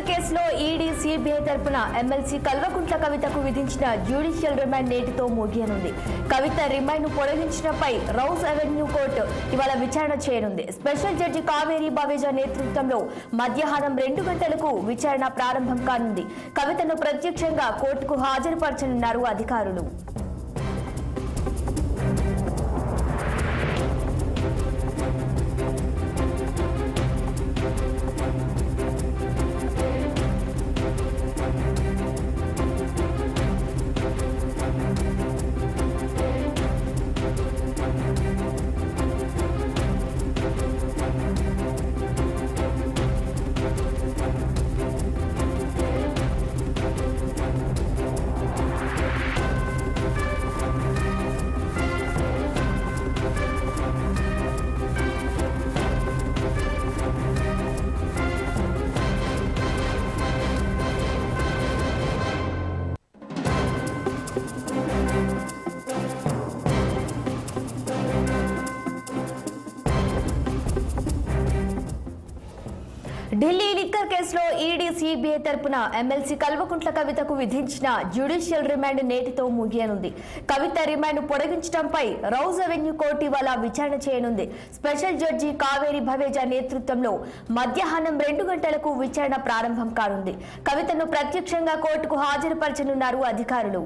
Liquor కేసులో ED CBI తరపున MLC Kalvakuntla కవితకు విధించిన జ్యుడిషియల్ రిమాండ్ నేటితో ముగియనుంది. కవిత రిమాండ్ ను పొడిగించడంపై రౌస్ అవెన్యూ కోర్టు ఇవాళ విచారణ చేయనుంది. స్పెషల్ జడ్జి కావేరి బవేజా నేతృత్వంలో మధ్యాహ్నం 2 గంటలకు విచారణ ప్రారంభం కానుంది. కవితను ప్రత్యక్షంగా కోర్టుకు హాజరుపరచనున్నారు అధికారులు. ఢిల్లీ లిక్కర్ కేసులో ఈడీ సిబిఐ తరపున ఎమ్మెల్సీ కల్వకుంట్ల కవితకు విధించిన జ్యుడిషియల్ రిమాండ్ నేటితో ముగియనుంది. కవిత రిమాండ్ పొడిగించడంపై రౌస్ అవెన్యూ కోర్టు ఇవాళ విచారణ చేయనుంది. స్పెషల్ జడ్జి కావేరి బవేజా నేతృత్వంలో మధ్యాహ్నం 2 గంటలకు విచారణ ప్రారంభం కానుంది. కవితను ప్రత్యక్షంగా కోర్టుకు హాజరుపరచనున్నారు అధికారులు.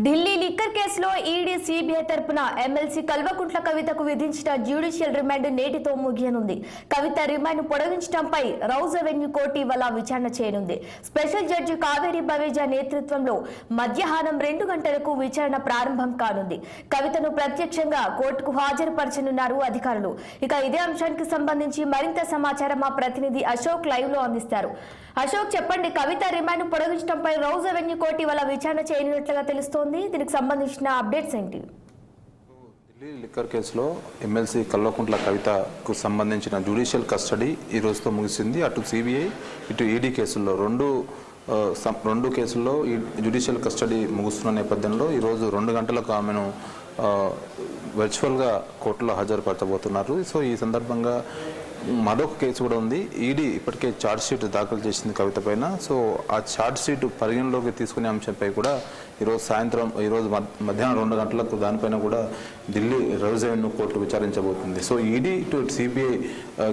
ఢిల్లీ లిక్కర్ కేసులో ఈడీ సిబిఐ తరపున ఎమ్మెల్సీ కల్వకుంట్ల కవితకు విధించిన జ్యుడిషియల్ రిమాండ్ నేటితో ముగియనుంది. కవిత రిమాండ్ పొడిగించడంపై రౌస్ అవెన్యూ కోర్టు ఇవాళ విచారణ చేయనుంది. స్పెషల్ జడ్జి కావేరి బవేజా నేతృత్వంలో మధ్యాహ్నం 2 గంటలకు విచారణ ప్రారంభం కానుంది. కవితను ప్రత్యక్షంగా కోర్టుకు హాజరుపరచనున్నారు అధికారులు. ఇక ఇదే అంశానికి సంబంధించి మరింత సమాచారం మా ప్రతినిధి అశోక్ లైవ్ లో అందిస్తారు. అశోక్, చెప్పండి, కవిత రిమాండ్ పొడిగించడంపై రౌస్ అవెన్యూ కోర్టు ఇవాళ విచారణ చేయనున్నట్లుగా తెలుస్తోంది. దీనికి సంబంధించిన అప్డేట్స్ ఏంటి? ఢిల్లీ లిక్కర్ కేసులో ఎమ్మెల్సీ కల్వకుంట్ల కవితకు సంబంధించిన జ్యుడిషియల్ కస్టడీ ఈ రోజుతో ముగిసింది. అటు సిబిఐ ఇటు ఈడీ కేసుల్లో రెండు కేసుల్లో ఈ జ్యుడిషియల్ కస్టడీ ముగుస్తున్న నేపథ్యంలో ఈరోజు 2 గంటలకు ఆమెను వర్చువల్గా కోర్టులో హాజరుపరచబోతున్నారు. సో ఈ సందర్భంగా మరొక కేసు కూడా ఉంది. ఈడీ ఇప్పటికే ఛార్జ్షీట్ దాఖలు చేసింది కవిత పైన. సో ఆ ఛార్జ్షీట్ పరిగణలోకి తీసుకునే అంశంపై కూడా ఈరోజు మధ్యాహ్నం 2 గంటలకు దానిపైన కూడా ఢిల్లీ రౌస్ అవెన్యూ కోర్టు విచారించబోతుంది. సో ఈడీ టు సిబిఐ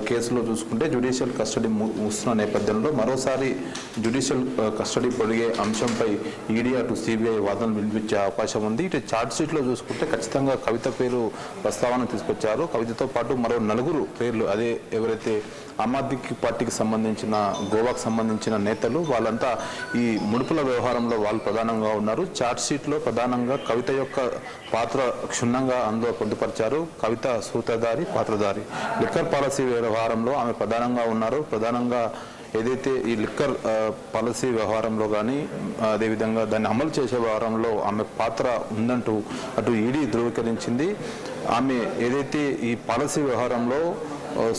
కేసులో చూసుకుంటే జ్యుడిషియల్ కస్టడీ ముగిస్తున్న నేపథ్యంలో మరోసారి జ్యుడిషియల్ కస్టడీ పొడిగే అంశంపై ఈడీ అటు సిబిఐ వాదనలు వినిపించే అవకాశం ఉంది. ఇటు ఛార్జ్షీట్లో చూసుకుంటే ఖచ్చితంగా కవిత పేరు ప్రస్తావన తీసుకొచ్చారు. కవితతో పాటు మరో 4 పేర్లు, అదే ఎవరైతే ఆమ్ ఆద్మీ పార్టీకి సంబంధించిన, గోవాకు సంబంధించిన నేతలు, వాళ్ళంతా ఈ ముడుపుల వ్యవహారంలో వాళ్ళు ప్రధానంగా ఉన్నారు. ఛార్జ్షీట్లో ప్రధానంగా కవిత యొక్క పాత్ర క్షుణ్ణంగా అందులో పొందుపరిచారు. కవిత సూత్రధారి, పాత్రధారి. లిక్కర్ పాలసీ వ్యవహారంలో ఆమె ప్రధానంగా ఉన్నారు. ప్రధానంగా ఏదైతే ఈ లిక్కర్ పాలసీ వ్యవహారంలో కానీ అదేవిధంగా దాన్ని అమలు చేసే వ్యవహారంలో ఆమె పాత్ర ఉందంటూ అటు ఈడీ ధృవీకరించింది. ఆమె ఏదైతే ఈ పాలసీ వ్యవహారంలో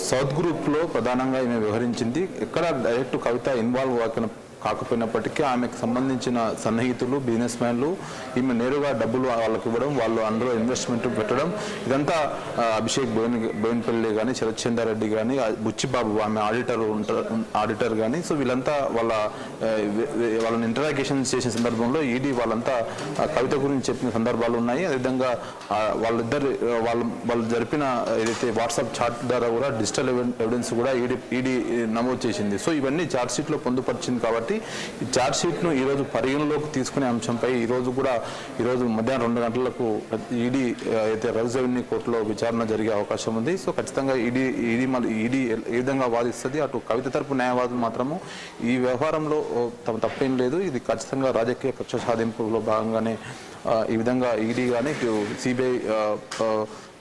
సౌత్ గ్రూప్లో ప్రధానంగా ఈమె వ్యవహరించింది. ఎక్కడ డైరెక్ట్ కవిత ఇన్వాల్వ్ కాకపోయినప్పటికీ ఆమెకు సంబంధించిన సన్నిహితులు, బిజినెస్ మ్యాన్లు ఈమె నేరుగా డబ్బులు వాళ్ళకి ఇవ్వడం, వాళ్ళు అందులో ఇన్వెస్ట్మెంట్ పెట్టడం, ఇదంతా అభిషేక్ బోయిన్పల్లి కానీ, శరత్ చంద్రారెడ్డి కానీ, బుచ్చిబాబు ఆమె ఆడిటర్ కానీ, సో వీళ్ళంతా వాళ్ళని ఇంటరాగేషన్ చేసిన సందర్భంలో ఈడీ వాళ్ళంతా కవిత గురించి చెప్పిన సందర్భాలు ఉన్నాయి. అదేవిధంగా వాళ్ళు జరిపిన ఏదైతే వాట్సాప్ చాట్ ద్వారా కూడా డిజిటల్ ఎవిడెన్స్ కూడా ఈడీ నమోదు చేసింది. సో ఇవన్నీ ఛార్జ్షీట్లో పొందుపరిచింది కాబట్టి కాబట్టి ఈ ఛార్జ్ షీట్ను ఈరోజు పరిగణలోకి తీసుకునే అంశంపై ఈరోజు మధ్యాహ్నం 2 గంటలకు ఈడీ అయితే రౌజ్ రెవెన్యూ కోర్టులో విచారణ జరిగే అవకాశం ఉంది. సో ఖచ్చితంగా ఈడీ ఏ విధంగా వాదిస్తుంది, అటు కవిత తరపు న్యాయవాదులు మాత్రము ఈ వ్యవహారంలో తమ తప్పేం లేదు, ఇది ఖచ్చితంగా రాజకీయ కక్ష సాధింపులో భాగంగానే ఈ విధంగా ఈడీ కానీ సిబిఐ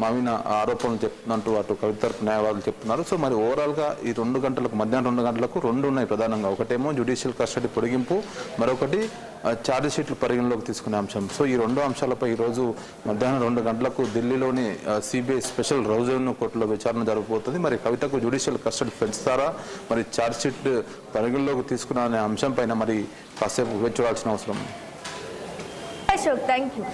మామిన ఆరోపణలు చెప్తున్నట్టు అటు కవిత తరపు న్యాయవాదులు చెప్తున్నారు. సో మరి ఓవరాల్గా ఈ 2 గంటలకు మధ్యాహ్నం 2 గంటలకు 2 ఉన్నాయి ప్రధానంగా. ఒకటేమో జ్యుడిషియల్ కస్టడీ పొడిగింపు, మరొకటి ఛార్జ్ షీట్లు పరిగణలోకి తీసుకునే అంశం. సో ఈ 2 అంశాలపై ఈరోజు మధ్యాహ్నం 2 గంటలకు ఢిల్లీలోని సిబిఐ స్పెషల్ రౌజ్ రెవెన్యూ కోర్టులో విచారణ జరగబోతుంది. మరి కవితకు జ్యుడిషియల్ కస్టడీ పెంచుతారా, మరి ఛార్జ్ షీట్ పరిగణలోకి తీసుకున్న అనే అంశం పైన మరి కాసేపు వేచి చూడాల్సిన అవసరం. Ashok, thank you.